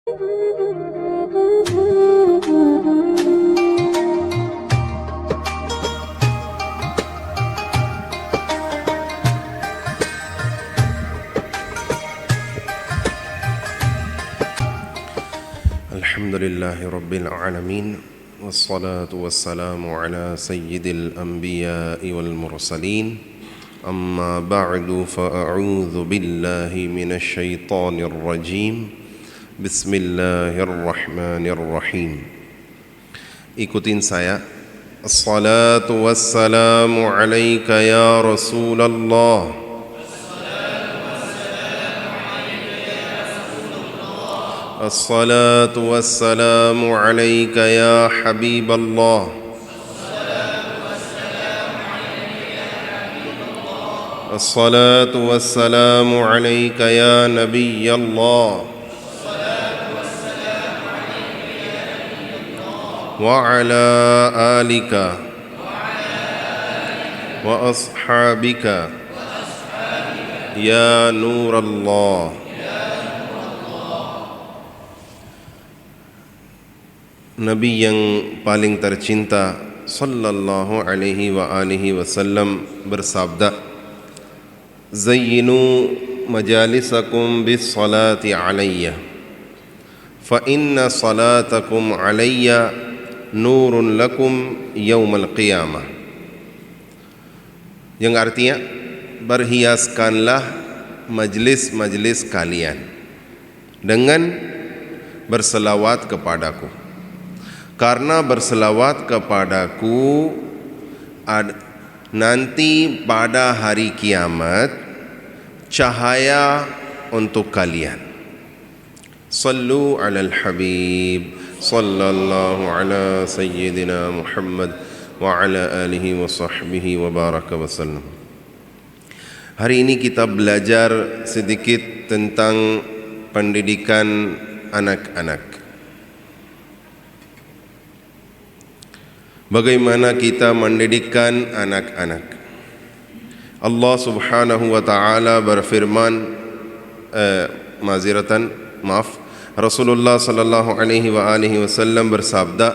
Alhamdulillahi Rabbil Alamin, wassalatu wassalamu ala sayyidil anbiya'i wal mursalin. Amma ba'du, fa'a'udhu billahi minasy syaithanir rajim. Bismillahirrahmanirrahim. Ikutin saya. Assalatu wassalamu alaika ya Rasulullah. الصلاة والسلام عليك يا حبيب الله. الصلاة والسلام عليك يا نبي الله. وعلى آلك وأصحابك يا نور الله. Nabi yang paling tercinta sallallahu alaihi wa alihi wasallam bersabda, zayyinu majalisakum bis salati alayya fa inna salatakum alayya nurun lakum yaumal qiyamah. Yang artinya, berhiaskanlah majlis-majlis kalian dengan berselawat kepadaku, karena berselawat kepadaku nanti pada hari kiamat cahaya untuk kalian. Sallu alal habib sallallahu ala sayyidina Muhammad wa ala alihi wa sahbihi wa baraka wa sallam. Hari ini kita belajar sedikit tentang pendidikan anak-anak. Bagaimana kita mendidikkan anak-anak? Allah Subhanahu wa taala berfirman, Rasulullah sallallahu alaihi wa alihi wasallam bersabda,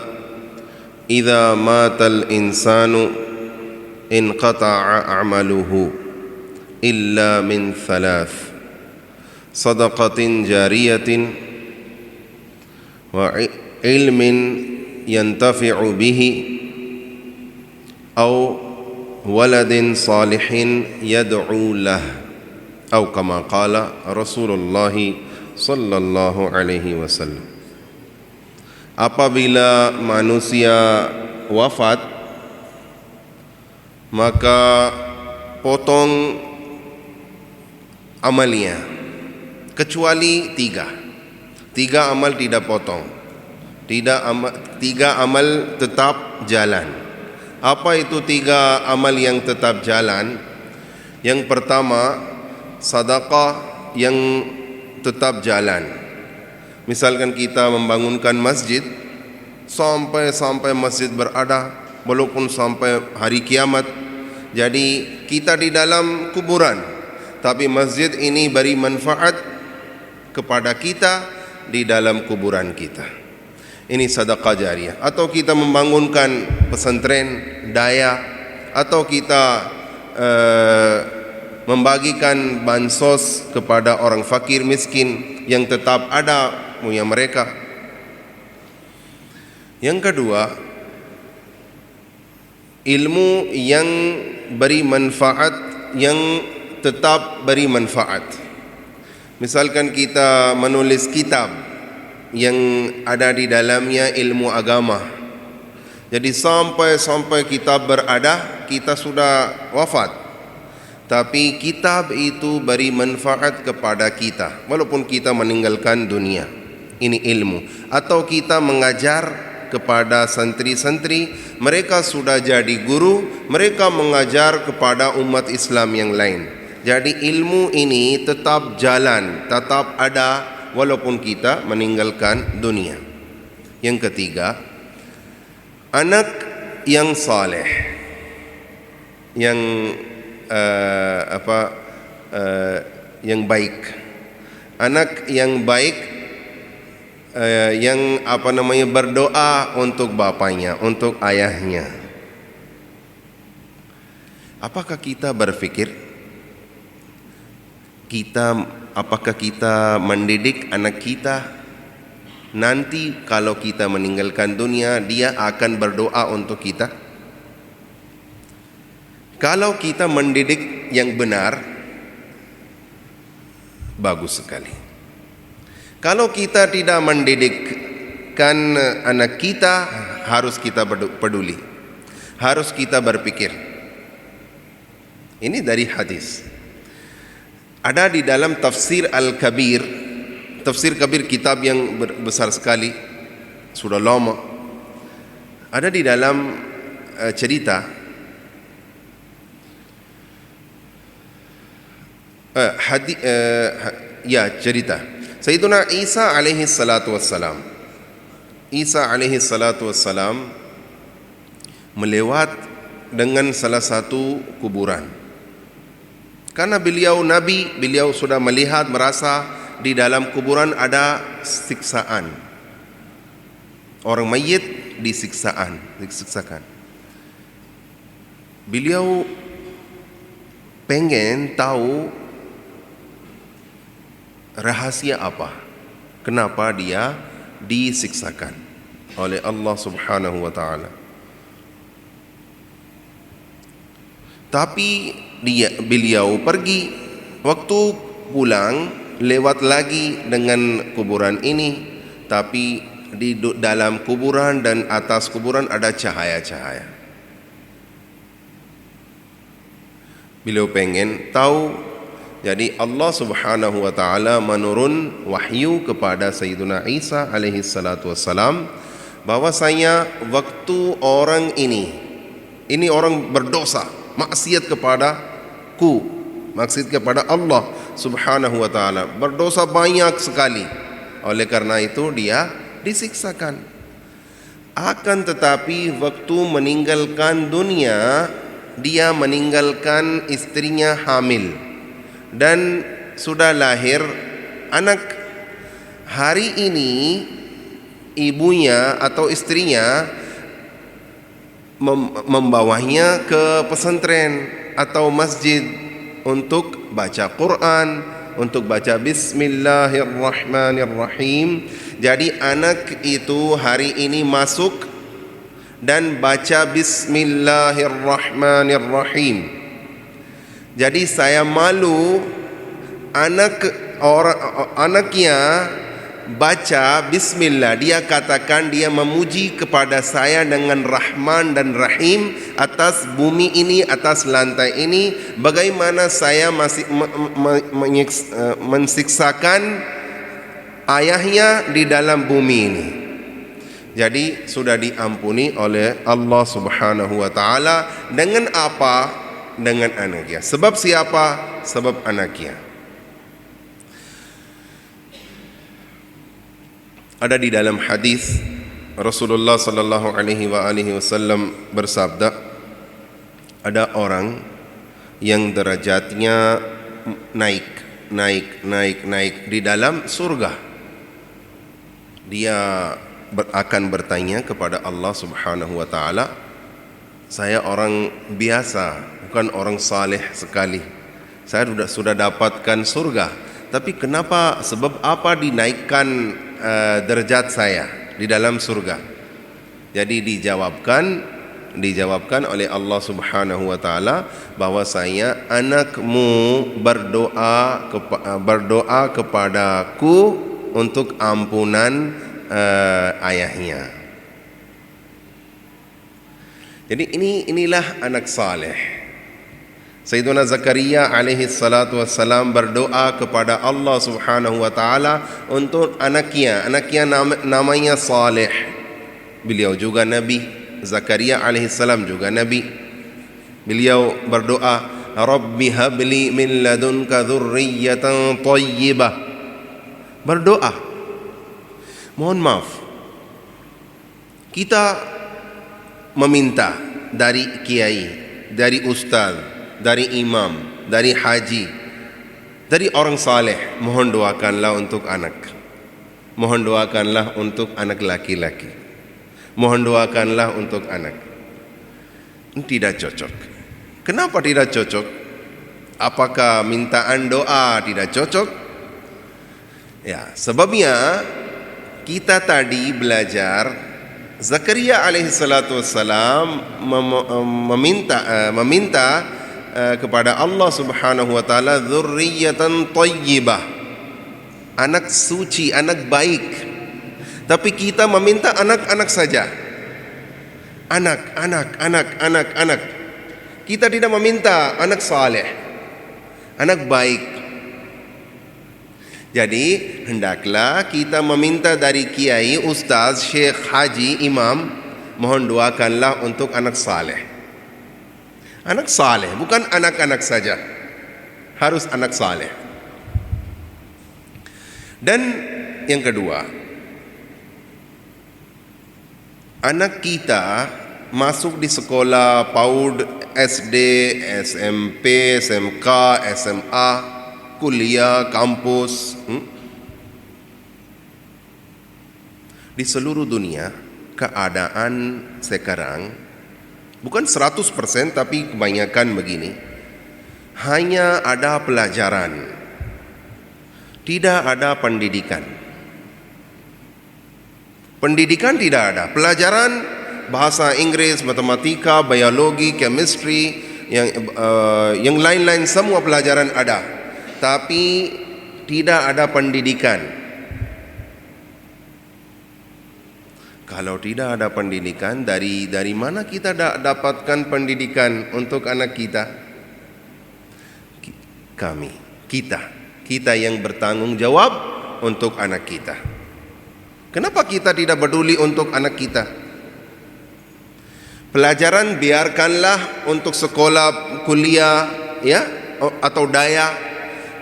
"Idza matal insanu inqata'a a'maluhu illa min thalath, sadaqatin jariyatin wa ilmin yantafi'u bihi أو ولد صالح يدعو له أو كما قال رسول الله صلى الله عليه وسلم." Apabila manusia wafat, maka potong amalnya kecuali tiga amal tidak potong, tiga amal tetap jalan. Apa itu tiga amal yang tetap jalan? Yang pertama, sedekah yang tetap jalan. Misalkan kita membangunkan masjid, sampai masjid berada, walaupun sampai hari kiamat. Jadi kita di dalam kuburan, tapi masjid ini beri manfaat kepada kita di dalam kuburan kita. Ini sedekah jariyah. Atau kita membangunkan pesantren, daya, atau kita membagikan bansos kepada orang fakir miskin yang tetap ada punya mereka. Yang kedua, ilmu yang beri manfaat, yang tetap beri manfaat. Misalkan kita menulis kitab yang ada di dalamnya ilmu agama. Jadi sampai kitab berada, kita sudah wafat, tapi kitab itu beri manfaat kepada kita walaupun kita meninggalkan dunia. Ini ilmu. Atau kita mengajar kepada santri-santri, mereka sudah jadi guru, mereka mengajar kepada umat Islam yang lain. Jadi ilmu ini tetap jalan, tetap ada walaupun kita meninggalkan dunia. Yang ketiga, anak yang saleh, yang yang baik. Anak yang baik yang berdoa untuk bapaknya, untuk ayahnya. Apakah kita berpikir apakah kita mendidik anak kita nanti kalau kita meninggalkan dunia dia akan berdoa untuk kita? Kalau kita mendidik yang benar, bagus sekali. Kalau kita tidak mendidikkan anak kita, harus kita peduli, harus kita berpikir. Ini dari hadis. Ada di dalam Tafsir Al-Kabir, Tafsir Kabir kitab yang besar sekali, sudah lama. Ada di dalam cerita cerita Sayyiduna Isa alaihi salatu wassalam. Isa alaihi salatu wassalam melewat dengan salah satu kuburan. Karena beliau nabi, beliau sudah melihat, merasa di dalam kuburan ada siksaan. Orang mayit disiksakan. Beliau pengen tahu rahasia apa, kenapa dia disiksakan oleh Allah Subhanahu wa taala. Tapi beliau pergi, waktu pulang lewat lagi dengan kuburan ini, tapi di dalam kuburan dan atas kuburan ada cahaya-cahaya. Beliau pengen tahu. Jadi Allah Subhanahu wa taala menurun wahyu kepada Sayyiduna Isa alaihi salatu wassalam bahwasanya waktu orang ini orang berdosa, maksiat kepada Allah Subhanahu wa taala, berdosa banyak sekali. Oleh karena itu dia disiksakan. Akan tetapi waktu meninggalkan dunia, dia meninggalkan istrinya hamil dan sudah lahir anak. Hari ini ibunya atau istrinya membawanya ke pesantren atau masjid untuk baca Quran, untuk baca Bismillahirrahmanirrahim. Jadi anak itu hari ini masuk dan baca Bismillahirrahmanirrahim. Jadi saya malu anaknya baca Bismillah, dia katakan dia memuji kepada saya dengan Rahman dan Rahim atas bumi ini, atas lantai ini. Bagaimana saya masih mensiksakan ayahnya di dalam bumi ini? Jadi sudah diampuni oleh Allah Subhanahu wa taala. Dengan apa? Dengan anaknya. Sebab siapa? Sebab anaknya. Ada di dalam hadis Rasulullah sallallahu alaihi wasallam bersabda, ada orang yang derajatnya naik di dalam surga. Dia akan bertanya kepada Allah Subhanahu wa taala, saya orang biasa, bukan orang saleh sekali. Saya sudah dapatkan surga, tapi kenapa, sebab apa dinaikkan derajat saya di dalam surga? Jadi dijawabkan oleh Allah Subhanahu wa taala bahwasanya anakmu berdoa kepadaku untuk ampunan ayahnya. Jadi inilah anak saleh. Sayyiduna Zakaria alaihi salatu wassalam berdoa kepada Allah Subhanahu wa taala untuk anaknya namanya Saleh. Beliau juga nabi. Zakaria alaihi salam juga nabi. Beliau berdoa, Rabbi habli min ladunka dzurriyyatan thayyibah. Berdoa. Mohon maaf, kita meminta dari kiai, dari ustaz, dari imam, dari haji, dari orang saleh, mohon doakanlah untuk anak. Mohon doakanlah untuk anak laki-laki. Mohon doakanlah untuk anak. Tidak cocok. Kenapa tidak cocok? Apakah mintaan doa tidak cocok? Ya, sebabnya kita tadi belajar Zakaria alaihi salatu wassalam meminta kepada Allah Subhanahu wa taala dzurriyyatan thayyibah, anak suci, anak baik. Tapi kita meminta anak-anak saja. Anak. Kita tidak meminta anak saleh, anak baik. Jadi hendaklah kita meminta dari kiai, ustaz, syekh, haji, imam, mohon doakanlah untuk anak saleh. Anak saleh, bukan anak-anak saja. Harus anak saleh. Dan yang kedua, anak kita masuk di sekolah PAUD, SD, SMP, SMK, SMA, kuliah, kampus. Di seluruh dunia, keadaan sekarang bukan 100% tapi kebanyakan begini. Hanya ada pelajaran, tidak ada pendidikan. Pendidikan tidak ada. Pelajaran bahasa Inggris, matematika, biologi, chemistry, yang lain-lain semua pelajaran ada. Tapi tidak ada pendidikan. Kalau tidak ada pendidikan, dari mana kita dapatkan pendidikan untuk anak kita? Kita yang bertanggung jawab untuk anak kita. Kenapa kita tidak peduli untuk anak kita? Pelajaran biarkanlah untuk sekolah, kuliah, ya, atau daya.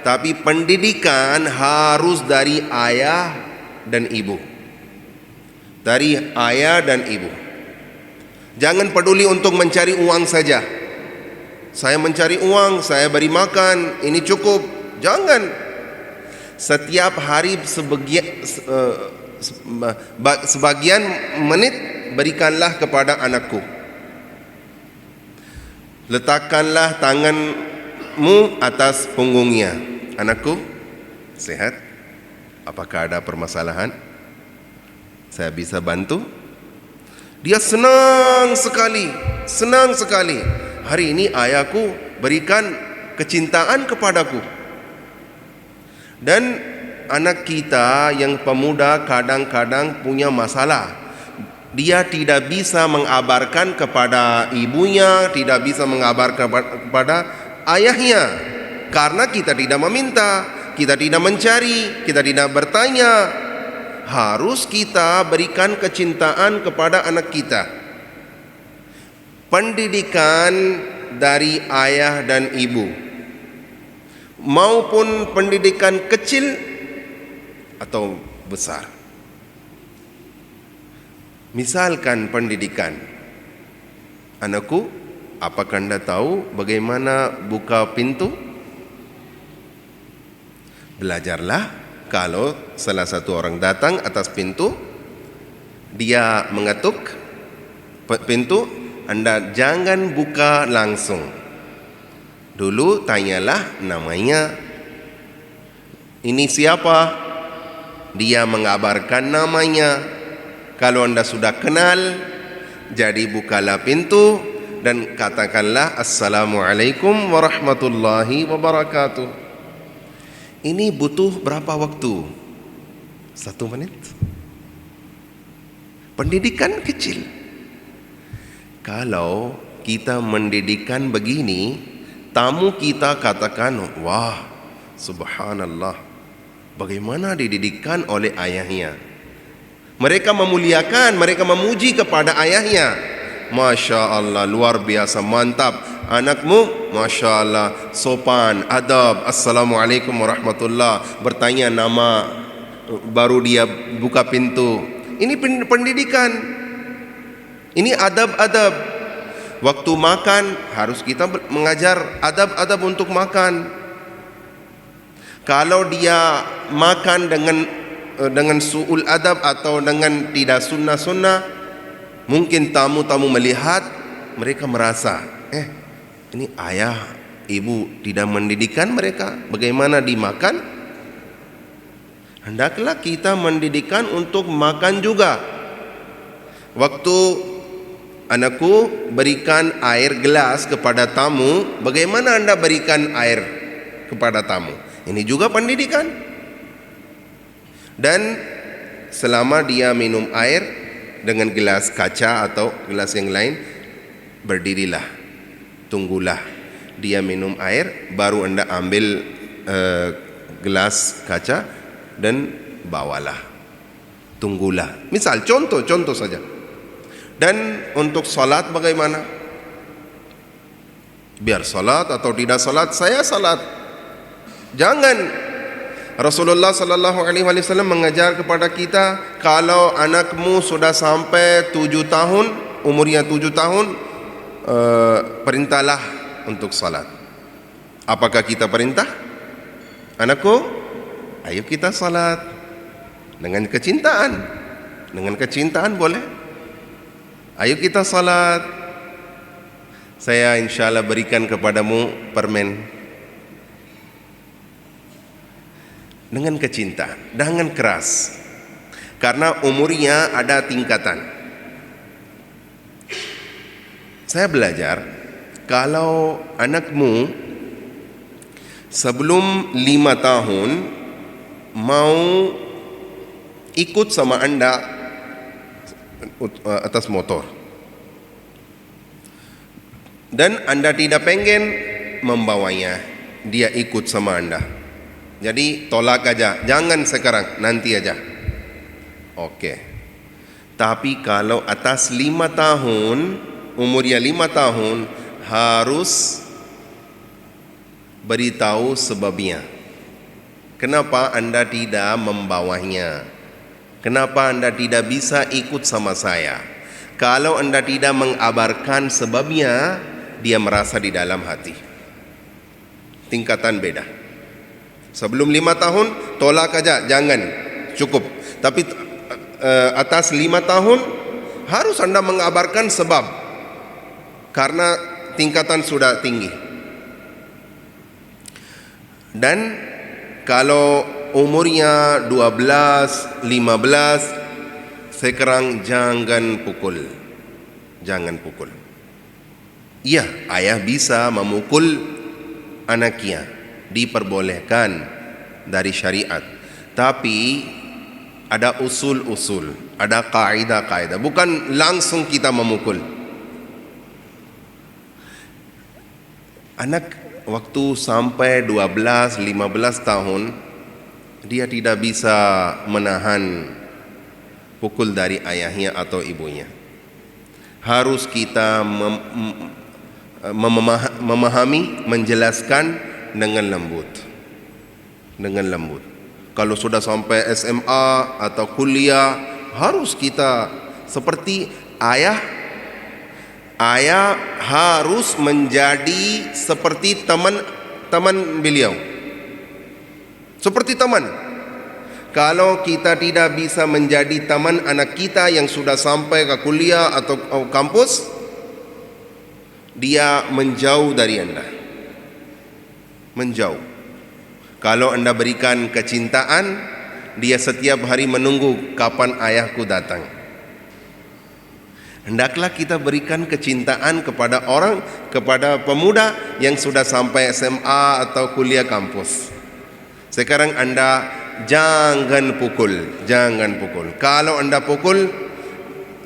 Tapi pendidikan harus dari ayah dan ibu. Dari ayah dan ibu. Jangan peduli untuk mencari uang saja. Saya mencari uang, saya beri makan, ini cukup. Jangan. Setiap hari sebagian menit berikanlah kepada anakku. Letakkanlah tanganmu atas punggungnya. Anakku, sehat? Apakah ada permasalahan? Saya bisa bantu? Dia senang sekali. Hari ini ayahku berikan kecintaan kepadaku. Dan anak kita yang pemuda kadang-kadang punya masalah. Dia tidak bisa mengabarkan kepada ibunya, tidak bisa mengabarkan kepada ayahnya. Karena kita tidak meminta, kita tidak mencari, kita tidak bertanya. Harus kita berikan kecintaan kepada anak kita. Pendidikan dari ayah dan ibu, maupun pendidikan kecil atau besar. Misalkan pendidikan, anakku, apakah Anda tahu bagaimana buka pintu? Belajarlah. Kalau salah satu orang datang atas pintu, dia mengetuk pintu, Anda jangan buka langsung. Dulu tanyalah namanya. Ini siapa? Dia mengabarkan namanya. Kalau Anda sudah kenal, jadi bukalah pintu dan katakanlah Assalamualaikum warahmatullahi wabarakatuh. Ini butuh berapa waktu? 1 menit. Pendidikan kecil. Kalau kita mendidikan begini, tamu kita katakan, wah, subhanallah, bagaimana dididikan oleh ayahnya. Mereka memuliakan, mereka memuji kepada ayahnya. Masya Allah, luar biasa, mantap. Anakmu, Masya Allah, sopan, adab, Assalamualaikum warahmatullah. Bertanya nama, baru dia buka pintu. Ini pendidikan. Ini adab-adab. Waktu makan, harus kita mengajar adab-adab untuk makan. Kalau dia makan dengan dengan su'ul adab atau dengan tidak sunnah-sunnah, mungkin tamu-tamu melihat, mereka merasa, ini ayah, ibu tidak mendidikkan mereka bagaimana dimakan. Hendaklah kita mendidikkan untuk makan juga. Waktu anakku berikan air gelas kepada tamu, bagaimana Anda berikan air kepada tamu? Ini juga pendidikan. Dan selama dia minum air dengan gelas kaca atau gelas yang lain, berdirilah, tunggulah dia minum air, baru Anda ambil gelas kaca dan bawalah, tunggulah. Misal contoh saja. Dan untuk salat bagaimana? Biar salat atau tidak salat, saya salat. Jangan. Rasulullah sallallahu alaihi wasallam mengajar kepada kita, kalau anakmu sudah sampai 7 tahun, umurnya 7 tahun, perintahlah untuk salat. Apakah kita perintah? Anakku, ayo kita salat. Dengan kecintaan. Dengan kecintaan boleh. Ayo kita salat. Saya insyaAllah berikan kepadamu permen. Dengan kecintaan, dengan keras. Karena umurnya ada tingkatan. Saya belajar, kalau anakmu sebelum 5 tahun mau ikut sama Anda atas motor, dan Anda tidak pengen membawanya, dia ikut sama Anda, jadi tolak aja, jangan sekarang, nanti aja. Oke. Tapi kalau atas 5 tahun, umurnya 5 tahun, harus beritahu sebabnya. Kenapa Anda tidak membawanya? Kenapa Anda tidak bisa ikut sama saya? Kalau Anda tidak mengabarkan sebabnya, dia merasa di dalam hati. Tingkatan beda. Sebelum 5 tahun, tolak aja, jangan, cukup. Tapi atas 5 tahun, harus Anda mengabarkan sebab. Karena tingkatan sudah tinggi. Dan kalau umurnya 12, 15, sekarang jangan pukul. Jangan pukul. Iya, ayah bisa memukul anaknya, diperbolehkan dari syariat. Tapi ada usul-usul, ada kaidah-kaidah. Bukan langsung kita memukul. Anak waktu sampai 12, 15 tahun, dia tidak bisa menahan pukul dari ayahnya atau ibunya. Harus kita memahami, menjelaskan dengan lembut. Dengan lembut. Kalau sudah sampai SMA atau kuliah, harus kita seperti ayah. Ayah harus menjadi seperti teman beliau. Seperti teman. Kalau kita tidak bisa menjadi teman anak kita yang sudah sampai ke kuliah atau kampus, dia menjauh dari Anda. Menjauh. Kalau Anda berikan kecintaan, dia setiap hari menunggu kapan ayahku datang. Hendaklah kita berikan kecintaan kepada orang, kepada pemuda yang sudah sampai SMA atau kuliah kampus. Sekarang Anda jangan pukul, jangan pukul. Kalau Anda pukul,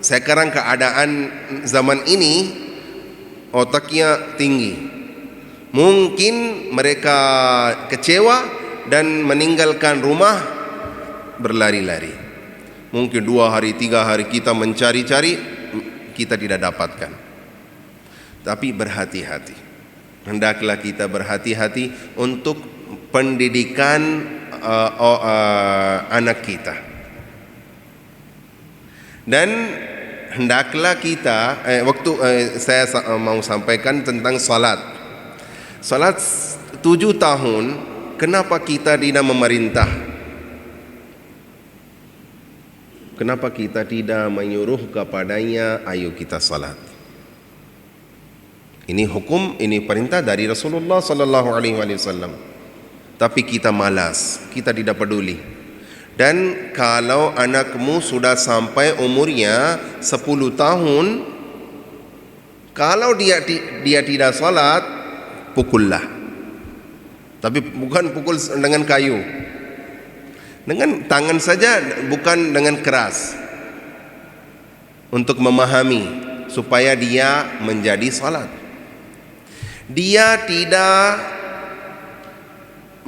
sekarang keadaan zaman ini otaknya tinggi. Mungkin mereka kecewa dan meninggalkan rumah, berlari-lari. Mungkin 2 hari, 3 hari kita mencari-cari, kita tidak dapatkan. Tapi berhati-hati. Hendaklah kita berhati-hati untuk pendidikan anak kita. Dan hendaklah kita, saya mau sampaikan tentang salat. Salat 7 tahun, kenapa kita tidak memerintah? kenapa kita tidak menyuruh kepadanya, ayo kita salat? Ini hukum, ini perintah dari Rasulullah sallallahu alaihi wasallam. Tapi kita malas, kita tidak peduli. Dan kalau anakmu sudah sampai umurnya 10 tahun, kalau dia tidak salat, pukullah. Tapi bukan pukul dengan kayu, dengan tangan saja, bukan dengan keras, untuk memahami supaya dia menjadi salat. Dia tidak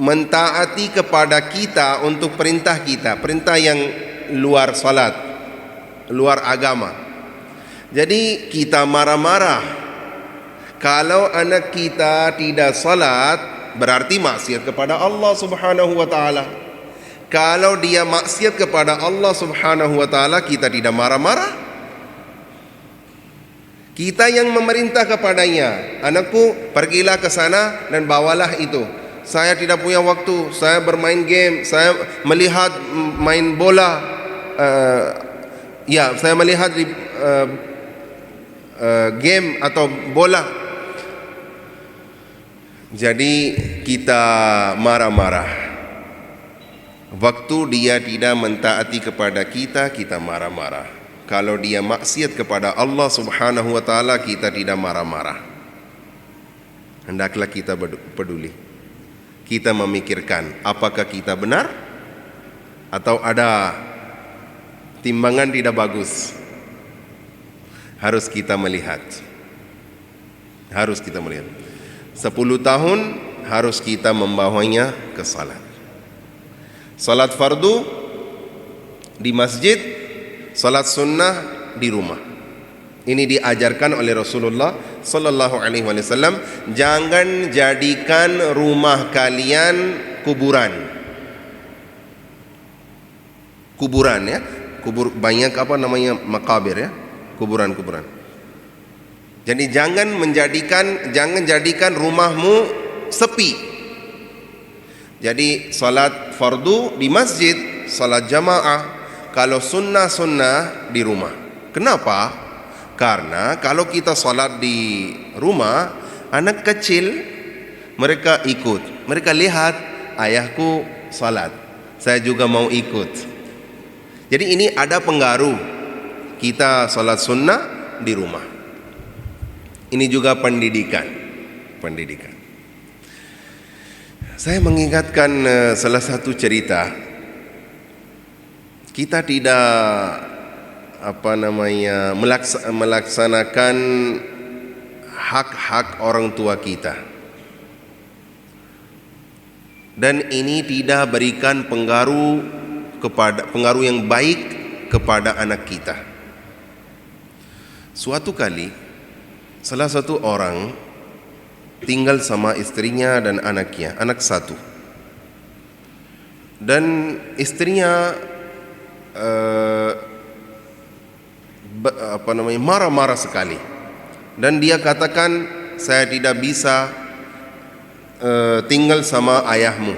mentaati kepada kita untuk perintah kita, perintah yang luar salat, luar agama. Jadi kita marah-marah kalau anak kita tidak salat, berarti maksiat kepada Allah Subhanahu wa taala. Kalau dia maksiat kepada Allah Subhanahu wa taala, kita tidak marah-marah. Kita yang memerintah kepadanya, anakku pergilah ke sana dan bawalah itu. Saya tidak punya waktu, saya bermain game, saya melihat main bola. Saya melihat game atau bola. Jadi kita marah-marah. Waktu dia tidak mentaati kepada kita, kita marah-marah. Kalau dia maksiat kepada Allah Subhanahu wa taala, kita tidak marah-marah. Hendaklah kita peduli. Kita memikirkan apakah kita benar atau ada timbangan tidak bagus. Harus kita melihat. 10 tahun harus kita membawanya ke salat. Salat fardu di masjid, salat sunnah di rumah. Ini diajarkan oleh Rasulullah sallallahu alaihi wasallam. Jangan jadikan rumah kalian kuburan. Kuburan ya. Banyak makabir ya. Kuburan. Jadi jangan jadikan rumahmu sepi. Jadi salat fardu di masjid, salat jamaah, kalau sunnah di rumah. Kenapa? Karena kalau kita salat di rumah, anak kecil mereka ikut. Mereka lihat ayahku salat, saya juga mau ikut. Jadi ini ada pengaruh kita salat sunnah di rumah. Ini juga pendidikan. Saya mengingatkan salah satu cerita. Kita tidak melaksanakan hak-hak orang tua kita. Dan ini tidak berikan pengaruh yang baik kepada anak kita. Suatu kali salah satu orang tinggal sama istrinya dan anaknya, anak satu. Dan istrinya marah-marah sekali. Dan dia katakan, saya tidak bisa tinggal sama ayahmu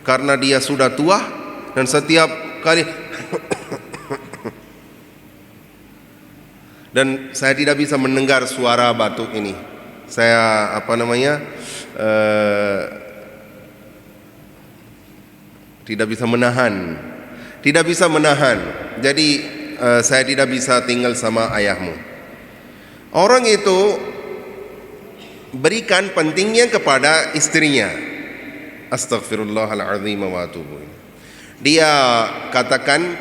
karena dia sudah tua dan setiap kali dan saya tidak bisa mendengar suara batuk ini. Saya tidak bisa menahan. Jadi saya tidak bisa tinggal sama ayahmu. Orang itu berikan pentingnya kepada istrinya. Astaghfirullahaladzim wa atubu. Dia katakan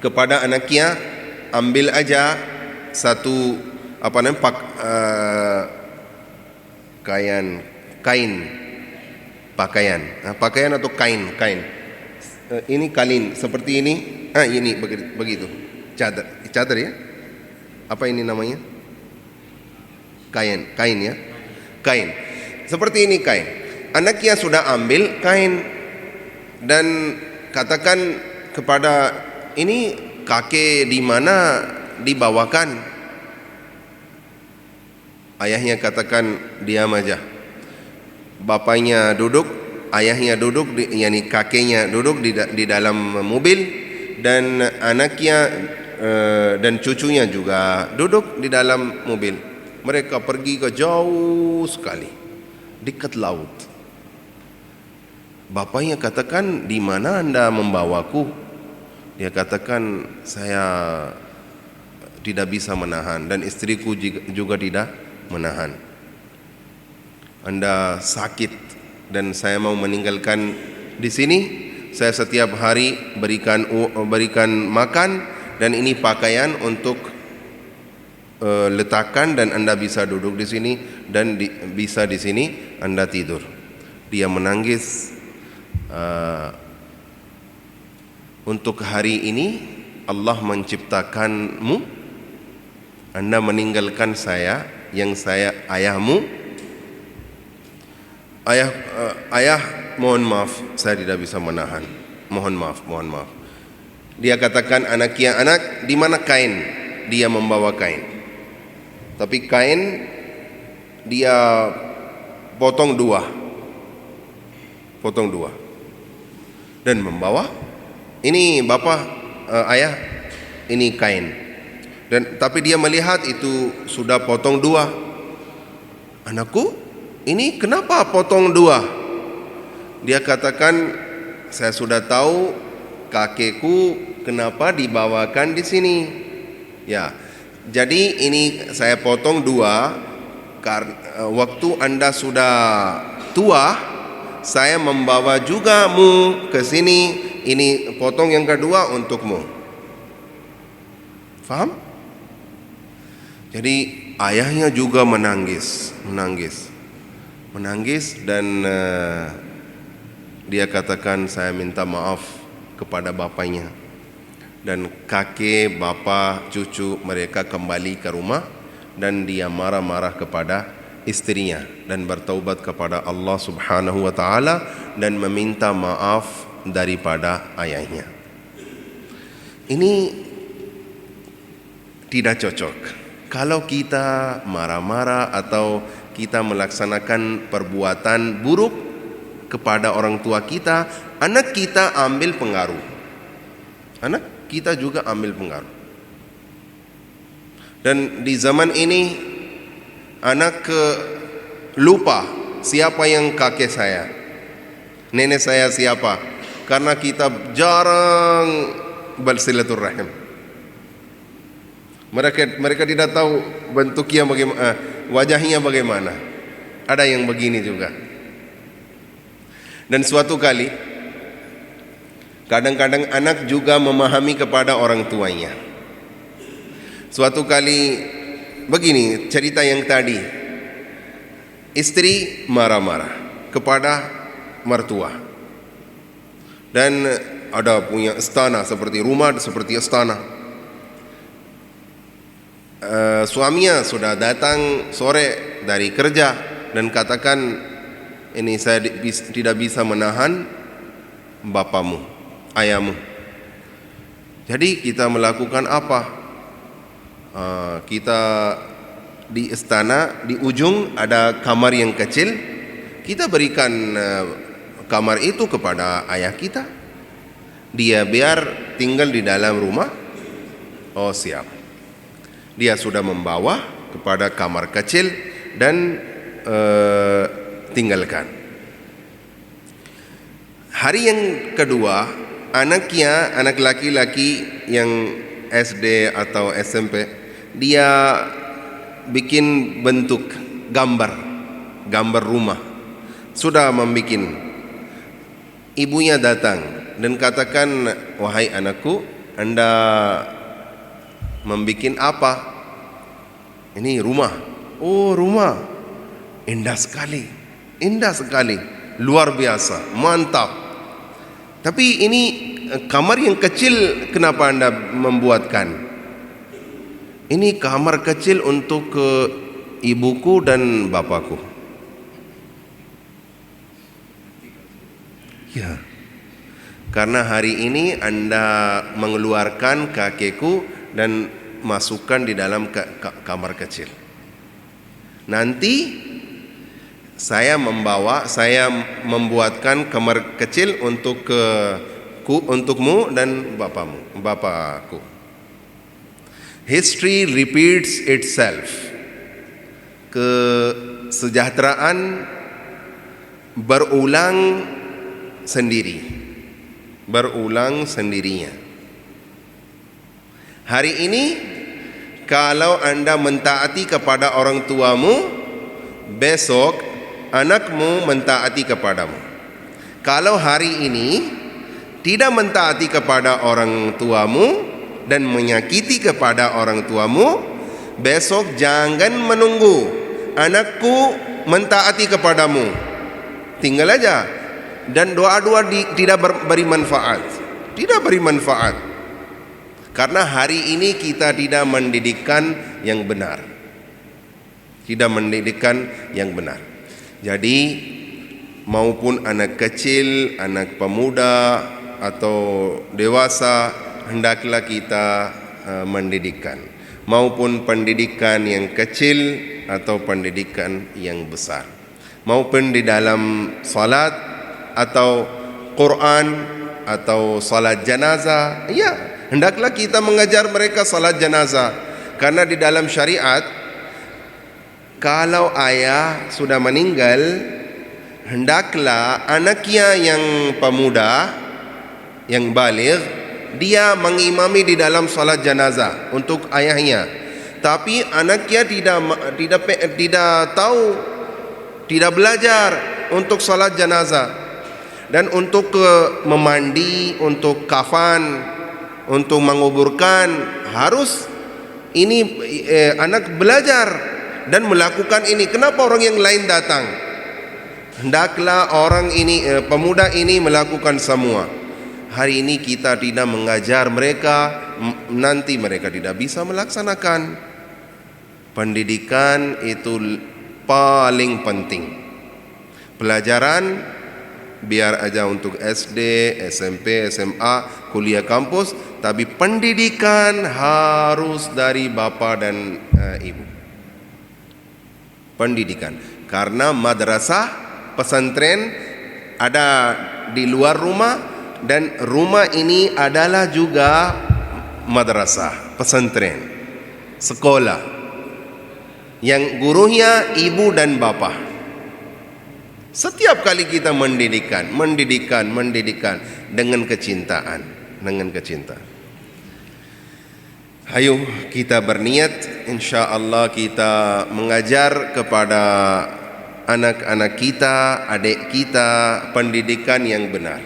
kepada anaknya, ambil aja satu pakaian atau kain. Ini kalin seperti ini. Ini begitu. Cadar ya. Apa ini namanya? Kain ya. Kain. Seperti ini kain. Anaknya sudah ambil kain dan katakan kepada ini kakek di mana dibawakan. Ayahnya katakan diam aja. Bapaknya duduk, ayahnya duduk, kakeknya duduk di dalam mobil. dan anaknya dan cucunya juga duduk di dalam mobil. Mereka pergi ke jauh sekali, dekat laut. Bapaknya katakan, di mana Anda membawaku? Dia katakan, saya tidak bisa menahan dan istriku juga tidak menahan. Anda sakit dan saya mau meninggalkan di sini. Saya setiap hari berikan makan dan ini pakaian untuk letakkan dan Anda bisa duduk di sini dan bisa di sini Anda tidur. Dia menangis. Untuk hari ini Allah menciptakanmu, Anda meninggalkan saya yang saya ayahmu. Ayah, mohon maaf, saya tidak bisa menahan. Mohon maaf. Dia katakan, anak, di mana kain? Dia membawa kain. Tapi kain dia potong dua. Dan membawa. Ini bapak, ayah, ini kain. Tapi dia melihat itu sudah potong dua. Anakku, ini kenapa potong dua? Dia katakan, saya sudah tahu kakekku kenapa dibawakan di sini. Ya, jadi ini saya potong dua karena waktu Anda sudah tua, saya membawa juga mu ke sini. Ini potong yang kedua untukmu. Faham? Jadi ayahnya juga menangis dan dia katakan, saya minta maaf kepada bapaknya. Dan kakek, bapak, cucu mereka kembali ke rumah dan dia marah-marah kepada istrinya dan bertaubat kepada Allah Subhanahu wa taala dan meminta maaf daripada ayahnya. Ini tidak cocok. Kalau kita marah-marah atau kita melaksanakan perbuatan buruk kepada orang tua kita, anak kita ambil pengaruh. Anak kita juga ambil pengaruh. Dan di zaman ini anak lupa siapa yang kakek saya, nenek saya siapa, karena kita jarang bersilaturahim. Mereka tidak tahu bentuknya bagaimana, wajahnya bagaimana. Ada yang begini juga. Dan suatu kali, kadang-kadang anak juga memahami kepada orang tuanya. Suatu kali begini cerita yang tadi, istri marah-marah kepada mertua dan ada punya istana seperti rumah seperti istana. Suaminya sudah datang sore dari kerja dan katakan, ini saya tidak bisa menahan bapamu, ayahmu. Jadi kita melakukan apa? Kita di istana, di ujung ada kamar yang kecil. Kita berikan kamar itu kepada ayah kita. Dia biar tinggal di dalam rumah. Oh, siap. Dia sudah membawa kepada kamar kecil dan tinggalkan. Hari yang kedua, anaknya, anak laki-laki yang SD atau SMP, dia bikin bentuk gambar rumah. Sudah membikin. Ibunya datang dan katakan, wahai anakku, Anda membikin apa? Ini rumah. Oh, rumah. Indah sekali, luar biasa, mantap. Tapi ini kamar yang kecil, kenapa Anda membuatkan? Ini kamar kecil untuk ibuku dan bapakku. Ya, karena hari ini Anda mengeluarkan kakekku dan masukkan di dalam kamar kecil. Nanti saya membuatkan kamar kecil untuk untukmu dan bapakku. History repeats itself. Kesejahteraan berulang sendirinya. Hari ini kalau Anda mentaati kepada orang tuamu, besok anakmu mentaati kepadamu. Kalau hari ini tidak mentaati kepada orang tuamu dan menyakiti kepada orang tuamu, besok jangan menunggu anakku mentaati kepadamu. Tinggal aja. Dan doa-doa tidak beri manfaat. Tidak beri manfaat. Karena hari ini kita tidak mendidikkan yang benar. Tidak mendidikkan yang benar. Jadi maupun anak kecil, anak pemuda atau dewasa, hendaklah kita mendidikkan. Maupun pendidikan yang kecil atau pendidikan yang besar. Maupun di dalam salat atau Quran atau salat jenazah, ya, hendaklah kita mengajar mereka salat jenazah. Karena di dalam syariat, kalau ayah sudah meninggal, hendaklah anaknya yang pemuda, yang baligh, dia mengimami di dalam salat jenazah untuk ayahnya. Tapi anaknya tidak tahu, tidak belajar untuk salat jenazah. Dan untuk memandi, untuk kafan, untuk menguburkan, harus ini anak belajar dan melakukan ini. Kenapa orang yang lain datang? Hendaklah orang ini, pemuda ini melakukan semua. Hari ini kita tidak mengajar mereka, nanti mereka tidak bisa melaksanakan. Pendidikan itu paling penting. Pelajaran biar aja untuk SD, SMP, SMA, kuliah kampus, tapi pendidikan harus dari bapak dan ibu. Pendidikan. Karena madrasah, pesantren ada di luar rumah, dan rumah ini adalah juga madrasah, pesantren, sekolah yang gurunya ibu dan bapak. Setiap kali kita mendidikan dengan kecintaan, Ayo kita berniat, insya-Allah kita mengajar kepada anak-anak kita, adik kita, pendidikan yang benar.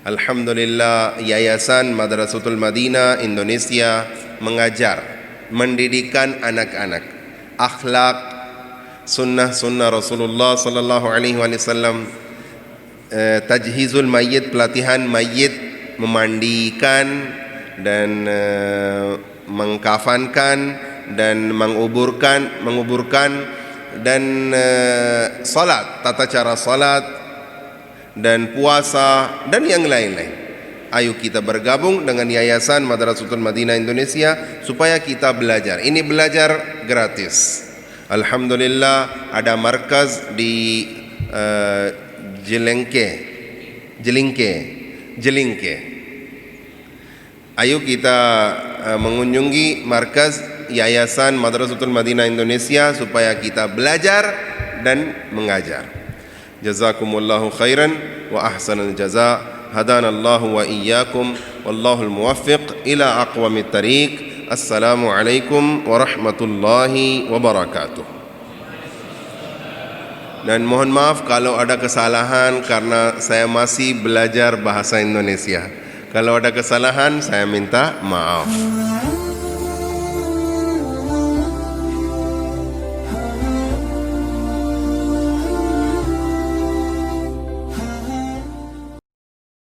Alhamdulillah, Yayasan Madrasatul Madinah Indonesia mengajar, mendidikan anak-anak akhlak, sunnah Rasulullah sallallahu alaihi wasallam, tajhizul mayyit, pelatihan mayyit, memandikan dan mengkafankan dan menguburkan dan salat, tata cara salat dan puasa dan yang lain-lain. Ayo kita bergabung dengan Yayasan Madrasatul Madinah Indonesia supaya kita belajar. Ini belajar gratis. Alhamdulillah ada markaz di Jelingke. Ayo kita mengunjungi markaz Yayasan Madrasatul Madinah Indonesia supaya kita belajar dan mengajar. Jazakumullahu khairan wa ahsanal jaza. Hadanallahu wa iyyakum wallahul muwaffiq ila aqwamit tariq. Assalamualaikum warahmatullahi wabarakatuh. Dan mohon maaf kalau ada kesalahan karena saya masih belajar bahasa Indonesia. Kalau ada kesalahan saya minta maaf.